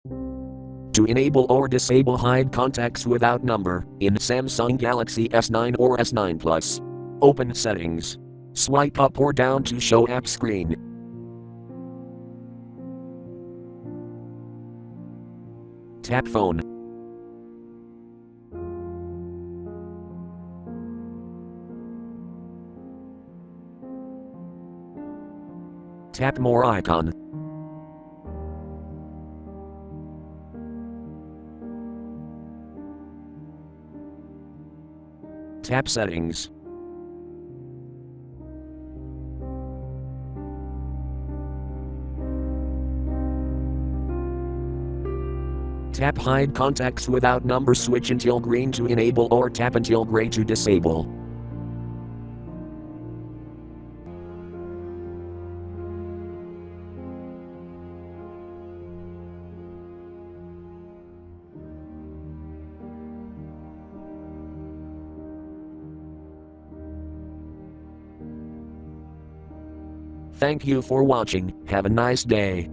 To enable or disable hide contacts without number in Samsung Galaxy S9 or S9 Plus. Open Settings. Swipe up or down to show app screen. Tap Phone. Tap More icon. Tap Settings. Tap Hide Contacts without number, switch until green to enable or tap until gray to disable. Thank you for watching. Have a nice day.